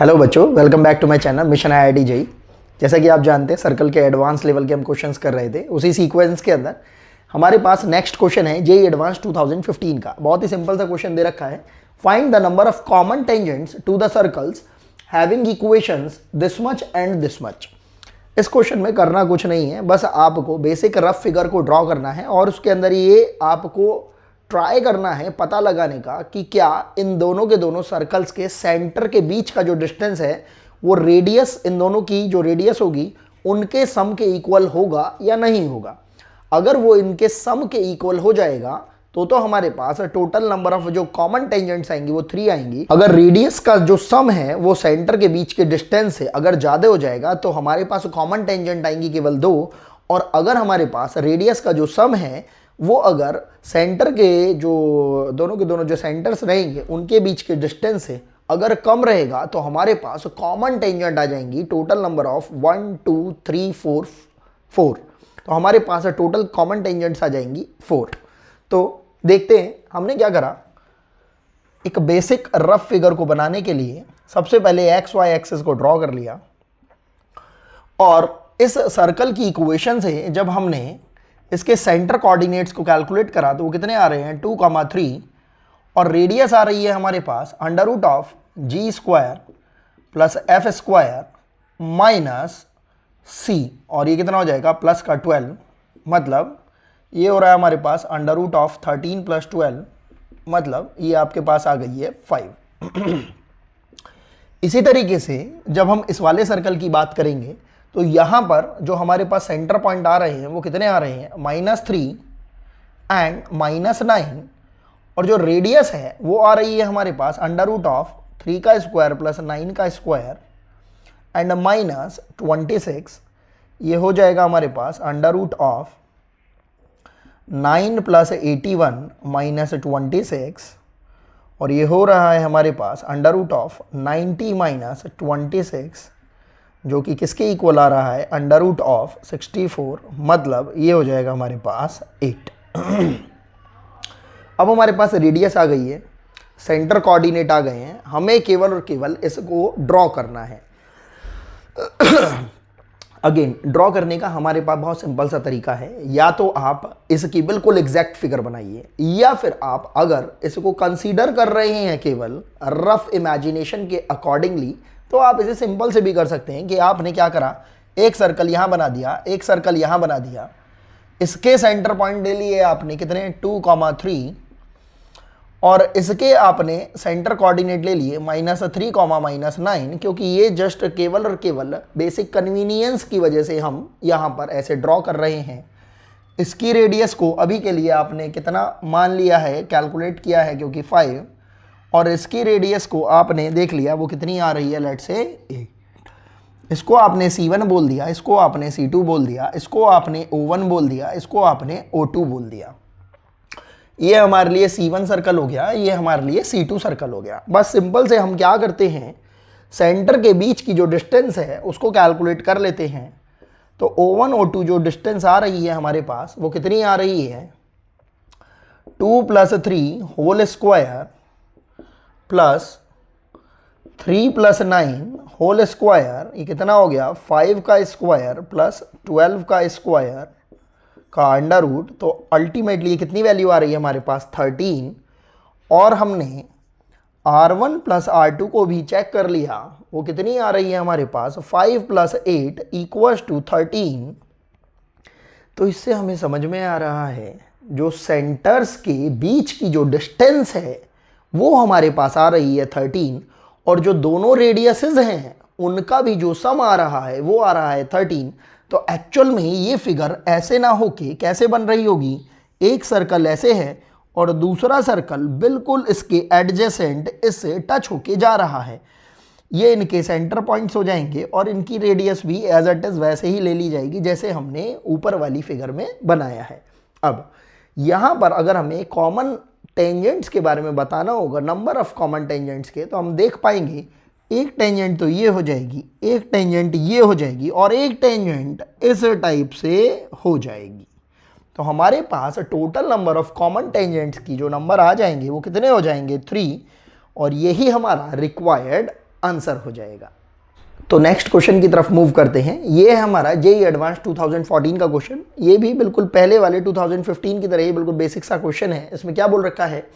Hello बच्चों, welcome back to my channel mission IIT JEE. जैसा कि आप जानते हैं सर्कल के एडवांस लेवल के हम क्वेश्चंस कर रहे थे। उसी सीक्वेंस के अंदर हमारे पास नेक्स्ट क्वेश्चन है जेईई एडवांस 2015 का। बहुत ही सिंपल सा क्वेश्चन दे रखा है, find the number of common tangents to the circles having equations this much and this much. इस क्वेश्चन में करना कुछ नहीं है, बस आपको बेसिक रफ फिगर को ड्रॉ करना है और उसके अंदर ये आपको ट्राई करना है पता लगाने का कि क्या इन दोनों के दोनों सर्कल्स के सेंटर के बीच का जो डिस्टेंस है वो रेडियस, इन दोनों की जो रेडियस होगी उनके सम के इक्वल होगा या नहीं होगा। अगर वो इनके सम के इक्वल हो जाएगा तो हमारे पास टोटल नंबर ऑफ जो कॉमन टेंजेंट्स आएंगी वो 3 आएंगी। अगर रेडियस का जो सम है वो सेंटर के बीच के डिस्टेंस से अगर ज्यादा हो जाएगा तो हमारे पास कॉमन टेंजेंट आएंगी केवल 2। और अगर हमारे पास रेडियस का जो सम है वो अगर सेंटर के जो दोनों के दोनों जो सेंटर्स रहेंगे उनके बीच के डिस्टेंस से अगर कम रहेगा तो हमारे पास कॉमन टेंजेंट आ जाएंगी टोटल नंबर ऑफ 1 2 3 4 4। तो हमारे पास टोटल कॉमन टेंजेंट्स आ जाएंगी 4। तो देखते हैं हमने क्या करा। एक बेसिक रफ फिगर को बनाने के लिए सबसे पहले एक्स वाई एक्सिस को ड्रॉ कर लिया और इस सर्कल की इक्वेशन से जब हमने इसके सेंटर कोऑर्डिनेट्स को कैलकुलेट करा तो वो कितने आ रहे हैं 2,3 और रेडियस आ रही है हमारे पास under root of G square plus F square minus C और ये कितना हो जाएगा प्लस का 12। मतलब ये हो रहा है हमारे पास अंडर रूट ऑफ 13 प्लस 12, मतलब ये आपके पास आ गई है 5। इसी तरीके से जब हम इस वाले सर्कल की बात करेंगे तो यहाँ पर जो हमारे पास सेंटर पॉइंट आ रहे हैं वो कितने आ रहे हैं -3 एंड -9 और जो रेडियस है वो आ रही है हमारे पास अंडर रूट ऑफ 3 का स्क्वायर प्लस 9 का स्क्वायर एंड -26। ये हो जाएगा हमारे पास under root of 9 plus 81 minus 26 और ये हो रहा है हमारे पास अंडर रूट ऑफ 90 माइनस 26 जो कि किसके इक्वल आ रहा है अंडर रूट ऑफ 64। मतलब ये हो जाएगा हमारे पास 8। अब हमारे पास रेडियस आ गई है, सेंटर कोऑर्डिनेट आ गए हैं, हमें केवल और केवल इसको ड्रॉ करना है। अगेन ड्रॉ करने का हमारे पास बहुत सिंपल सा तरीका है, या तो आप इसकी बिल्कुल एग्जैक्ट फिगर बनाइए या फिर आप अगर इसको कंसीडर कर रहे हैं केवल रफ इमेजिनेशन के अकॉर्डिंगली तो आप इसे सिंपल से भी कर सकते हैं कि आपने क्या करा, एक सर्कल यहाँ बना दिया, एक सर्कल यहाँ बना दिया, इसके सेंटर पॉइंट ले लिए आपने कितने 2,3 और इसके आपने सेंटर कोऑर्डिनेट ले लिए -3, -9 क्योंकि ये जस्ट केवल और केवल बेसिक कन्वीनियंस की वजह से हम यहाँ पर ऐसे ड्रॉ कर रहे हैं। इसकी रेडियस को अभी के लिए आपने कितना मान लिया है, कैलकुलेट किया है क्योंकि 5 और इसकी रेडियस को आपने देख लिया वो कितनी आ रही है, लेट्स से 8। इसको आपने C1 बोल दिया, इसको आपने C2 बोल दिया, इसको आपने O1 बोल दिया, इसको आपने O2 बोल दिया। ये हमारे लिए C1 सर्कल हो गया, ये हमारे लिए C2 सर्कल हो गया। बस सिंपल से हम क्या करते हैं, सेंटर के बीच की जो डिस्टेंस है उसको कैलकुलेट कर लेते हैं। तो O1 O2 जो डिस्टेंस आ रही है हमारे पास वो कितनी आ रही है 2 + 3 whole square plus 3 + 9 whole square, ये कितना हो गया 5 का स्क्वायर प्लस 12 का स्क्वायर का अंडर रूट। तो अल्टीमेटली ये कितनी वैल्यू आ रही है हमारे पास 13 और हमने R1 + R2 को भी चेक कर लिया, वो कितनी आ रही है हमारे पास 5 + 8 = 13। तो इससे हमें समझ में आ रहा है जो सेंटर्स के बीच की जो डिस्टेंस है वो हमारे पास आ रही है 13 और जो दोनों रेडियसेस हैं उनका भी जो सम आ रहा है वो आ रहा है 13। तो एक्चुअल में ये फिगर ऐसे ना होके कैसे बन रही होगी, एक सर्कल ऐसे है और दूसरा सर्कल बिल्कुल इसके एडजेसेंट इससे टच होके जा रहा है। ये इनके सेंटर पॉइंट्स हो जाएंगे और इनकी रेडियस भी एज इट इज वैसे ही ले ली जाएगी जैसे हमने ऊपर वाली फिगर में बनाया है। अब यहाँ पर अगर हमें कॉमन टेंजेंट्स के बारे में बताना होगा, नंबर ऑफ कॉमन टेंजेंट्स के, तो हम देख पाएंगे एक टेंजेंट तो ये हो जाएगी, एक टेंजेंट ये हो जाएगी और एक टेंजेंट इस टाइप से हो जाएगी। तो हमारे पास total number of common tangents की जो नंबर आ जाएंगे वो कितने हो जाएंगे 3 और यही हमारा रिक्वायर्ड आंसर हो जाएगा। तो नेक्स्ट क्वेश्चन की तरफ मूव करते हैं। ये है हमारा जेईई एडवांस 2014 का क्वेश्चन। ये भी बिल्कुल पहले वाले 2015 की तरह ही बिल्कुल बेसिक सा क्वेश्चन है। इसमें क्या बोल रखा है,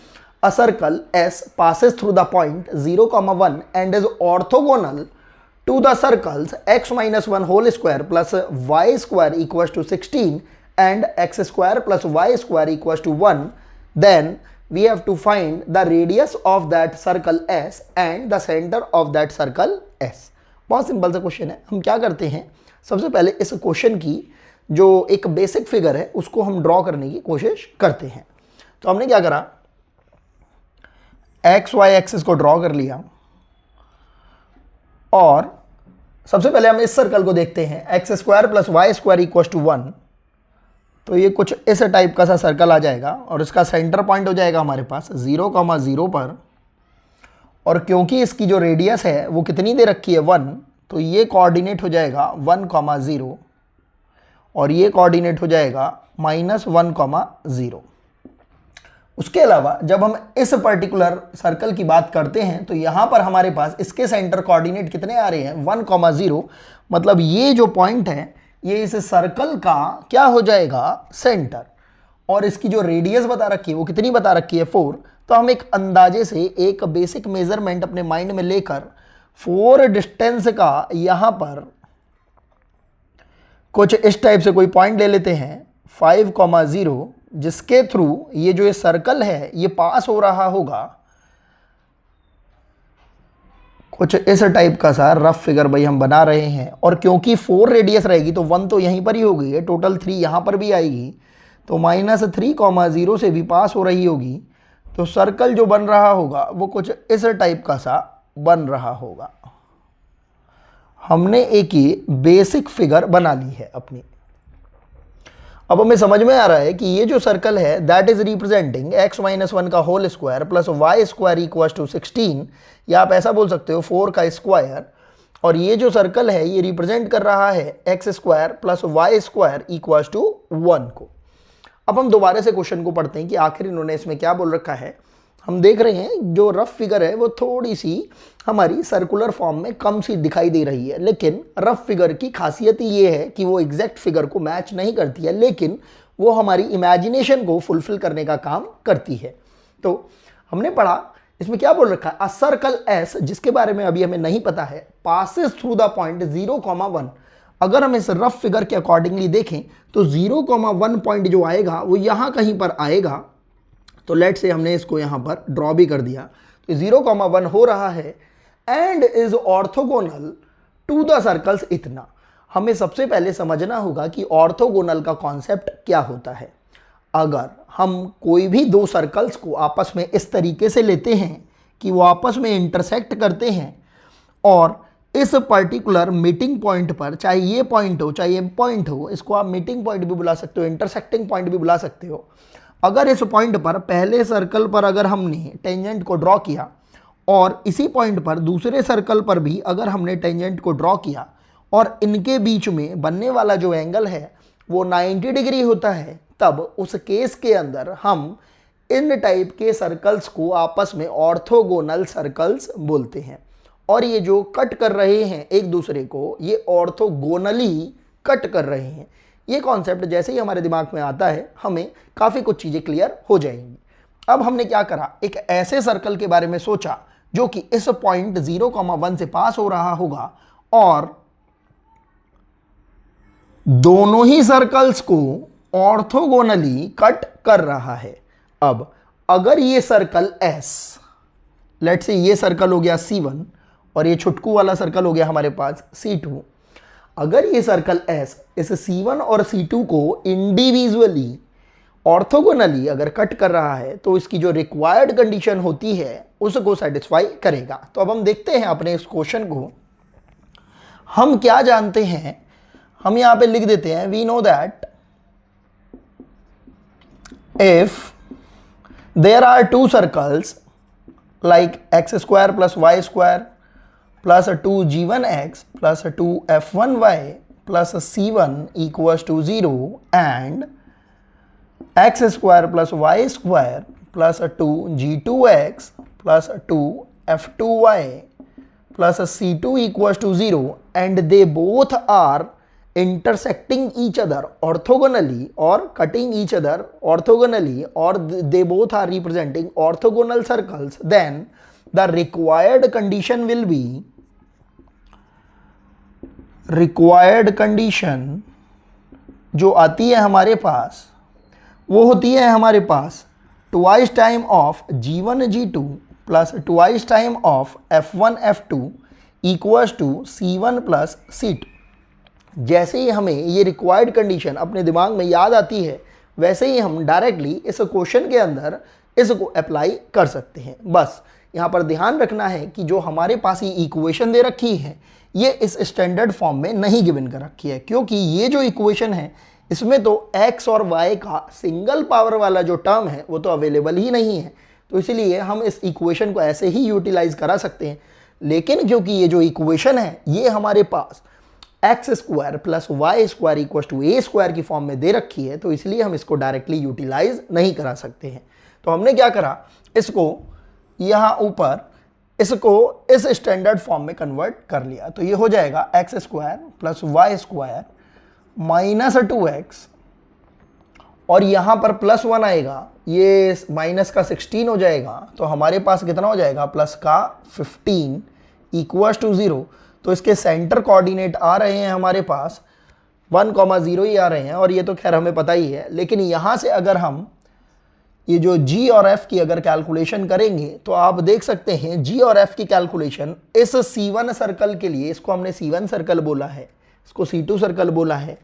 a circle S passes through the point 0,1 and is orthogonal to the circles x minus 1 whole square plus y square equals to 16 and x square plus y square equals to 1, then we have to find the radius of that circle S and the center of that circle S। बहुत simple सा question है। हम क्या करते हैं, सबसे पहले इस क्वेश्चन की जो एक बेसिक फिगर है उसको हम ड्रॉ करने की कोशिश करते हैं। तो हमने क्या करा, एक्स वाई एक्सिस को ड्रॉ कर लिया और सबसे पहले हम इस सर्कल को देखते हैं, x square plus Y square equal to 1। तो ये कुछ इस टाइप का सा सर्कल आ जाएगा और इसका सेंटर पॉइंट हो जाएगा हमारे पास 0,0 पर। और क्योंकि इसकी जो रेडियस है वो कितनी दे रखी है 1, तो ये कोऑर्डिनेट हो जाएगा 1,0 और ये कोऑर्डिनेट हो जाएगा -1,0। उसके अलावा जब हम इस पर्टिकुलर सर्कल की बात करते हैं तो यहाँ पर हमारे पास इसके सेंटर कोऑर्डिनेट कितने आ रहे हैं 1,0, मतलब ये जो पॉइंट है ये इस सर्कल का क्या हो जाएगा, सेंटर। और इसकी जो रेडियस बता रखी है वो कितनी बता रखी है 4। तो हम एक अंदाजे से एक बेसिक मेजरमेंट अपने माइंड में लेकर 4 डिस्टेंस का यहाँ पर कुछ इस टाइप से कोई पॉइंट ले लेते हैं 5,0, जिसके थ्रू ये जो ये सर्कल है ये पास हो रहा होगा। कुछ इस टाइप का सा रफ फिगर भाई हम बना रहे हैं। और क्योंकि 4 रेडियस रहेगी तो 1 तो यहीं पर ही हो गई है, टोटल 3 यहाँ पर भी आएगी, तो -3,0 से भी पास हो रही होगी। तो सर्कल जो बन रहा होगा वो कुछ इस टाइप का सा बन रहा होगा। हमने एक ही बेसिक फिगर बना ली है अपनी। अब हमें समझ में आ रहा है कि ये जो सर्कल है that is representing x minus 1 का whole square plus Y square equal to 16, या आप ऐसा बोल सकते हो 4 का स्क्वायर। और ये जो सर्कल है ये रिप्रेजेंट कर रहा है x square plus Y square equal to 1 को। अब हम दोबारा से क्वेश्चन को पढ़ते हैं कि आखिर इन्होंने इसमें क्या बोल रखा है। हम देख रहे हैं जो रफ फिगर है वो थोड़ी सी हमारी सर्कुलर फॉर्म में कम सी दिखाई दे रही है, लेकिन रफ फिगर की खासियत ये है कि वो एग्जैक्ट फिगर को मैच नहीं करती है, लेकिन वो हमारी इमेजिनेशन को फुलफिल करने का काम करती है। तो हमने पढ़ा इसमें क्या बोल रखा है, अ सर्कल एस, जिसके बारे में अभी हमें नहीं पता है, पासेस थ्रू द पॉइंट 0,1। अगर हम इस रफ फिगर के अकॉर्डिंगली देखें तो 0,1 पॉइंट जो आएगा वो यहाँ कहीं पर आएगा। तो लेट से हमने इसको यहाँ पर ड्रॉ भी कर दिया, तो 0,1 हो रहा है and is orthogonal to the circles. इतना हमें सबसे पहले समझना होगा कि ऑर्थोगोनल का कॉन्सेप्ट क्या होता है। अगर हम कोई भी दो सर्कल्स को आपस में इस तरीके से लेते हैं कि वो आपस में इंटरसेक्ट करते हैं और इस पर्टिकुलर मीटिंग पॉइंट पर, चाहे ये पॉइंट हो चाहे ये पॉइंट हो, इसको आप मीटिंग पॉइंट भी बुला सकते हो, इंटरसेक्टिंग पॉइंट भी बुला सकते हो। अगर इस पॉइंट पर पहले सर्कल पर अगर हमने टेंजेंट को ड्रॉ किया और इसी पॉइंट पर दूसरे सर्कल पर भी अगर हमने टेंजेंट को ड्रॉ किया और इनके बीच में बनने वाला जो एंगल है वो 90 डिग्री होता है, तब उस केस के अंदर हम इन टाइप के सर्कल्स को आपस में ऑर्थोगोनल सर्कल्स बोलते हैं। और ये जो कट कर रहे हैं एक दूसरे को, ये ऑर्थोगोनली कट कर रहे हैं। ये कॉन्सेप्ट जैसे ही हमारे दिमाग में आता है हमें काफ़ी कुछ चीज़ें क्लियर हो जाएंगी। अब हमने क्या करा, एक ऐसे सर्कल के बारे में सोचा जो कि इस पॉइंट 0,1 से पास हो रहा होगा और दोनों ही सर्कल्स को ऑर्थोगोनली कट कर रहा है। अब अगर ये सर्कल S, लेट से ये सर्कल हो गया C1 और ये छुटकू वाला सर्कल हो गया हमारे पास C2। अगर ये सर्कल S इस C1 और C2 को इंडिविजुअली ऑर्थोगोनली अगर कट कर रहा है तो इसकी जो रिक्वायर्ड कंडीशन होती है उसको सेटिस्फाई करेगा। तो अब हम देखते हैं अपने इस क्वेश्चन को। हम क्या जानते हैं, हम यहां पे लिख देते हैं, we know that if there are two circles like x square plus Y square plus 2g1x plus 2f1y plus c1 equals to 0 and x square plus y square plus 2g2x plus 2f2y plus C2 equals to 0 and they both are intersecting each other orthogonally or cutting each other orthogonally, or they both are representing orthogonal circles, then the required condition will be, required condition जो आती है हमारे पास वो होती है हमारे पास twice time of G1 G2 plus twice time of F1 F2 equals to C1 plus C2। जैसे ही हमें ये रिक्वायर्ड कंडीशन अपने दिमाग में याद आती है वैसे ही हम डायरेक्टली इस क्वेश्चन के अंदर इसको अप्लाई कर सकते हैं। बस यहाँ पर ध्यान रखना है कि जो हमारे पास ये इक्वेशन दे रखी है ये इस स्टैंडर्ड फॉर्म में नहीं गिवन कर रखी है, क्योंकि ये जो इक्वेशन है इसमें तो x और y का सिंगल पावर वाला जो टर्म है वो तो अवेलेबल ही नहीं है, तो इसलिए हम इस इक्वेशन को ऐसे ही यूटिलाइज करा सकते हैं। लेकिन क्योंकि ये जो इक्वेशन है ये हमारे पास X square plus Y square equal to A square की फॉर्म में दे रखी है, तो इसलिए हम इसको डायरेक्टली यूटिलाइज नहीं करा सकते हैं। तो हमने क्या करा, इसको यहाँ ऊपर इसको इस स्टैंडर्ड फॉर्म में कन्वर्ट कर लिया। तो ये हो जाएगा x square plus Y square minus 2x और यहाँ पर प्लस 1 आएगा, ये माइनस का 16 हो जाएगा, तो हमारे पास कितना हो जाएगा प्लस का 15 इक्वल्स टू 0। तो इसके सेंटर कोऑर्डिनेट आ रहे हैं हमारे पास 1,0 ही आ रहे हैं, और ये तो खैर हमें पता ही है। लेकिन यहाँ से अगर हम ये जो g और f की अगर कैलकुलेशन करेंगे तो आप देख सकते हैं g और f की कैलकुलेशन इस C1 सर्कल के लिए, इसको हमने C1 सर्कल बोला है, इसको C2 सर्कल बोला है,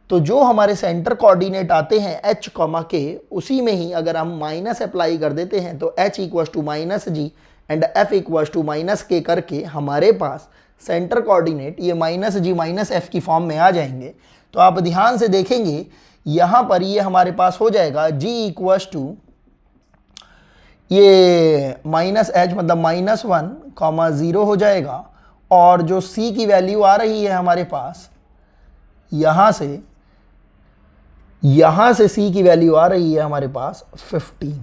तो जो हमारे सेंटर कोऑर्डिनेट आते हैं h, k, उसी में ही अगर हम माइनस अप्लाई कर देते हैं तो h equals to minus g and f equals to minus के करके हमारे पास सेंटर कोऑर्डिनेट ये माइनस जी माइनस एफ की फॉर्म में आ जाएंगे। तो आप ध्यान से देखेंगे यहाँ पर ये हमारे पास हो जाएगा g इक्वल्स टू ये माइनस एच मतलब -1,0 हो जाएगा, और जो c की वैल्यू आ रही है हमारे पास यहाँ से c की वैल्यू आ रही है हमारे पास 15।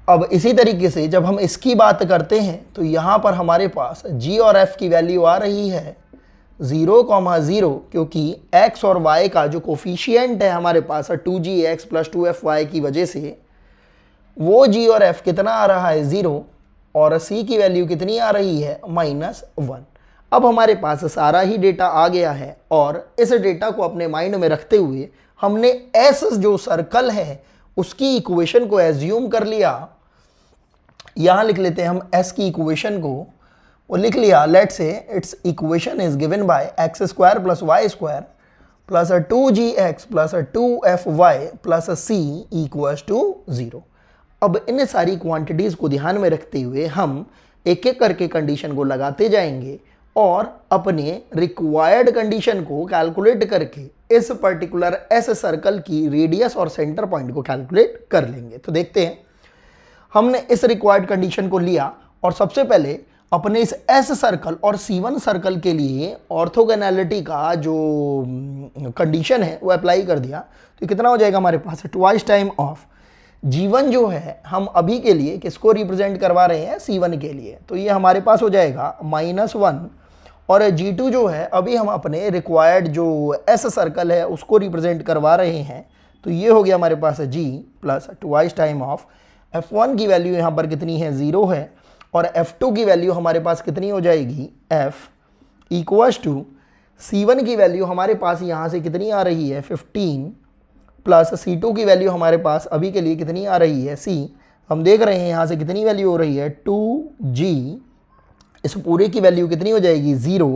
अब इसी तरीके से जब हम इसकी बात करते हैं तो यहाँ पर हमारे पास g और f की वैल्यू आ रही है 0,0, क्योंकि x और y का जो कोफिशिएंट है हमारे पास 2gx प्लस 2fy की वजह से वो g और f कितना आ रहा है 0, और c की वैल्यू कितनी आ रही है -1। अब हमारे पास सारा ही डेटा आ गया है, और इस डेटा को अपने माइंड में रखते हुए हमने s जो सर्कल है उसकी इक्वेशन को एज्यूम कर लिया। यहाँ लिख लेते हैं हम s की इक्वेशन को, वो लिख लिया, let's say its equation is given by x square plus Y square plus 2gx plus 2fy plus c equals to 0। अब इन सारी क्वांटिटीज़ को ध्यान में रखते हुए हम एक एक करके कंडीशन को लगाते जाएंगे और अपने रिक्वायर्ड कंडीशन को कैलकुलेट करके इस पर्टिकुलर एस सर्कल की रेडियस और सेंटर पॉइंट को कैलकुलेट कर लेंगे। तो देखते हैं, हमने इस रिक्वायर्ड कंडीशन को लिया और सबसे पहले अपने इस एस सर्कल और C1 सर्कल के लिए ऑर्थोगोनैलिटी का जो कंडीशन है वो अप्लाई कर दिया। तो कितना हो जाएगा हमारे पास ट्वाइस टाइम ऑफ G1 जो है हम अभी के लिए किसको रिप्रेजेंट करवा रहे हैं C1 के लिए, तो ये हमारे पास हो जाएगा -1, और G2 जो है अभी हम अपने रिक्वायर्ड जो S सर्कल है उसको रिप्रेजेंट करवा रहे हैं, तो ये हो गया हमारे पास G plus twice time of F1 की वैल्यू यहाँ पर कितनी है 0 है, और F2 की वैल्यू हमारे पास कितनी हो जाएगी F इक्वल्स टू C1 की वैल्यू हमारे पास यहाँ से कितनी आ रही है 15 प्लस C2 की वैल्यू हमारे पास अभी के लिए कितनी आ रही है C, हम देख रहे हैं यहाँ से कितनी वैल्यू हो रही है 2G, इस पूरे की वैल्यू कितनी हो जाएगी 0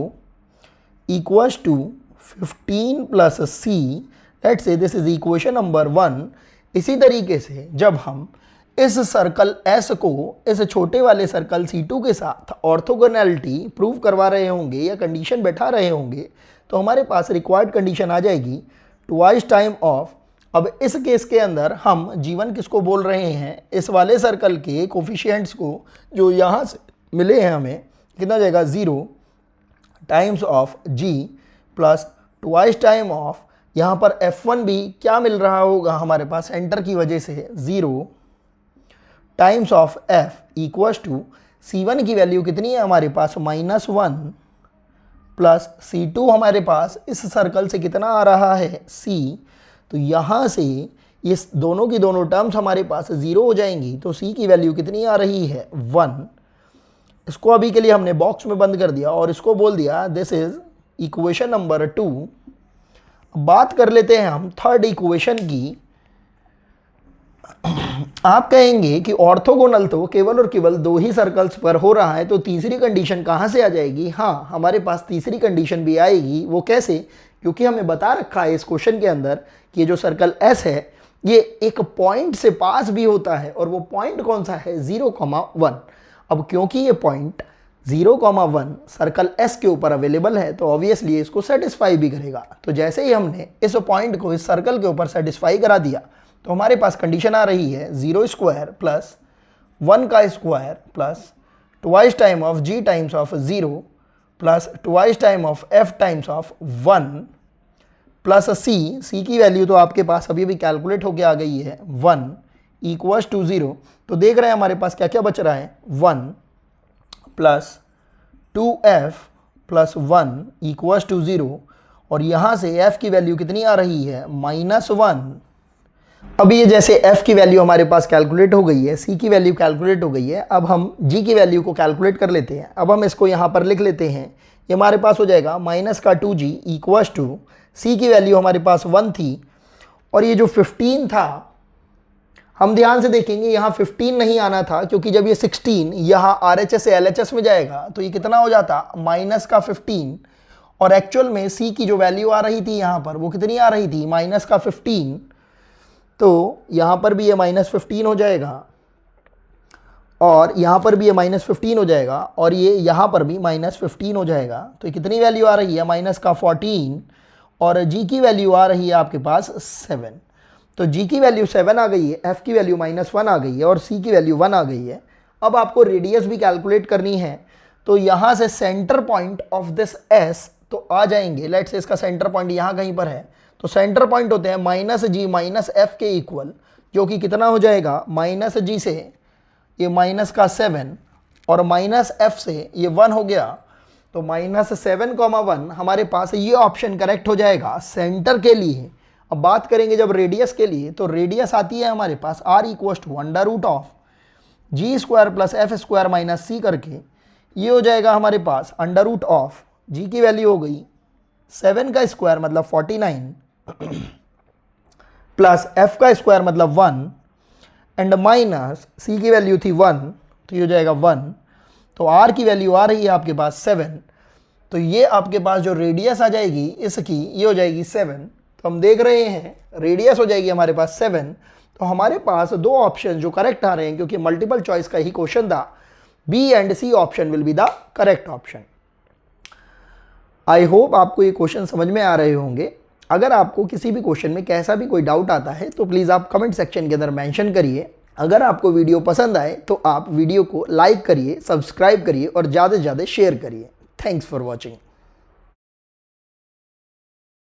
equals to 15 plus C, let's say this is equation number 1। इसी तरीके से जब हम इस सर्कल S को इस छोटे वाले सर्कल C2 के साथ ऑर्थोगोनैलिटी प्रूव करवा रहे होंगे या कंडीशन बैठा रहे होंगे, तो हमारे पास रिक्वायर्ड कंडीशन आ जाएगी ट्वाइस टाइम ऑफ। अब इस केस के अंदर हम G1 किसको बोल रहे हैं, इस वाले सर्कल के कोफिशिएंट्स को जो यहाँ से मिले हैं हमें, कितना जाएगा 0 times of G plus twice time of, यहाँ पर F1 भी क्या मिल रहा होगा हमारे पास सेंटर की वजह से 0 times of F equals to C1 की वैल्यू कितनी है हमारे पास -1 प्लस C2 हमारे पास इस सर्कल से कितना आ रहा है C। तो यहाँ से ये दोनों की दोनों टर्म्स हमारे पास 0 हो जाएंगी। तो C की वैल्यू कितनी आ रही है 1। इसको अभी के लिए हमने बॉक्स में बंद कर दिया और इसको बोल दिया दिस इज इक्वेशन नंबर 2। बात कर लेते हैं हम थर्ड इक्वेशन की। आप कहेंगे कि ऑर्थोगोनल तो केवल और केवल 2 ही सर्कल्स पर हो रहा है, तो तीसरी कंडीशन कहाँ से आ जाएगी? हाँ, हमारे पास तीसरी कंडीशन भी आएगी। वो कैसे? क्योंकि हमें बता रखा है इस क्वेश्चन के अंदर कि ये जो सर्कल S है ये एक पॉइंट से पास भी होता है, और वो पॉइंट कौन सा है? 0,1। अब क्योंकि ये पॉइंट 0,1 सर्कल S के ऊपर अवेलेबल है तो ऑब्वियसली इसको सेटिस्फाई भी करेगा। तो जैसे ही हमने इस पॉइंट को इस सर्कल के ऊपर सेटिस्फाई करा दिया तो हमारे पास कंडीशन आ रही है 0² प्लस 1 का square plus twice time of g times of 0 plus twice time of f times of 1 plus c की वैल्यू तो आपके पास अभी भी कैलकुलेट होके आ गई है 1 इक्वल्स टू 0। तो देख रहे हैं हमारे पास क्या क्या बच रहा है 1 plus 2f plus 1 equals to 0, और यहाँ से f की वैल्यू कितनी आ रही है -1। अभी ये जैसे f की वैल्यू हमारे पास कैलकुलेट हो गई है, c की वैल्यू कैलकुलेट हो गई है, अब हम g की वैल्यू को कैलकुलेट कर लेते हैं। अब हम इसको यहाँ पर लिख लेते हैं। ये हमारे पास हो जाएगा -2g इक्वल्स टू c की वैल्यू हमारे पास 1 थी, और ये जो 15 था हम ध्यान से देखेंगे यहाँ 15 नहीं आना था, क्योंकि जब ये 16 यहाँ RHS से LHS में जाएगा तो ये कितना हो जाता -15, और एक्चुअल में c की जो वैल्यू आ रही थी यहाँ पर वो कितनी आ रही थी -15। तो यहाँ पर भी ये -15 हो जाएगा, और यहाँ पर भी ये -15 हो जाएगा, और ये यहाँ पर भी -15 हो जाएगा। तो ये कितनी वैल्यू आ रही है -14, और g की वैल्यू आ रही है आपके पास 7। तो g की वैल्यू 7 आ गई है, f की वैल्यू -1 आ गई है, और c की वैल्यू 1 आ गई है। अब आपको रेडियस भी कैलकुलेट करनी है, तो यहाँ से centre point of this s तो आ जाएंगे। लेट्स से इसका सेंटर पॉइंट यहाँ कहीं पर है, तो सेंटर पॉइंट होते हैं -g -f के इक्वल, जो कि कितना हो जाएगा -g से ये -7 और -f से ये 1 हो गया। तो -7,1 हमारे पास ये ऑप्शन करेक्ट हो जाएगा सेंटर के लिए। अब बात करेंगे जब रेडियस के लिए, तो रेडियस आती है हमारे पास r = g² plus f² minus c करके, ये हो जाएगा हमारे पास √ g की वैल्यू हो गई 7 का स्क्वायर मतलब 49 प्लस f का स्क्वायर मतलब 1 एंड माइनस c की वैल्यू थी 1, तो ये हो जाएगा 1। तो r की वैल्यू आ रही है आपके पास 7, तो ये आपके पास जो रेडियस आ जाएगी इसकी ये हो जाएगी 7। तो हम देख रहे हैं रेडियस हो जाएगी हमारे पास 7। तो हमारे पास 2 ऑप्शन जो करेक्ट आ रहे हैं, क्योंकि मल्टीपल चॉइस का ही क्वेश्चन था, B and C option will be the correct option. I hope आपको ये क्वेश्चन समझ में आ रहे होंगे। अगर आपको किसी भी क्वेश्चन में कैसा भी कोई डाउट आता है तो प्लीज़ आप कमेंट सेक्शन के अंदर मेंशन करिए। अगर आपको वीडियो पसंद आए तो आप वीडियो को लाइक करिए, सब्सक्राइब करिए और ज़्यादा से ज़्यादा शेयर करिए। Thanks for watching.